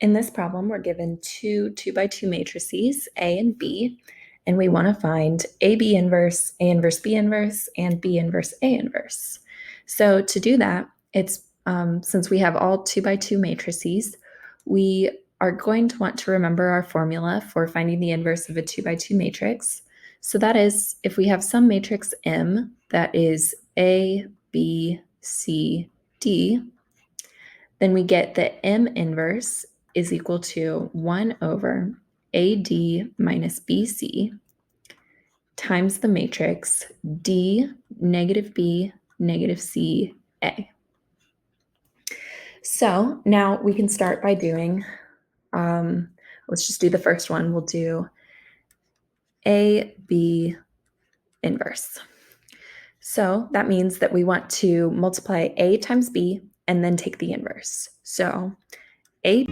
In this problem, we're given two 2x2 matrices, A and B, and we want to find AB inverse, A inverse B inverse, and B inverse A inverse. So to do that, it's since we have all 2x2 matrices, we are going to want to remember our formula for finding the inverse of a 2x2 matrix. So that is, if we have some matrix M that is A, B, C, D, then we get that M inverse is equal to 1 over AD minus BC times the matrix D, negative B, negative C, A. So now we can start by doing, let's just do the first one. We'll do AB inverse. So that means that we want to multiply A times B and then take the inverse. So A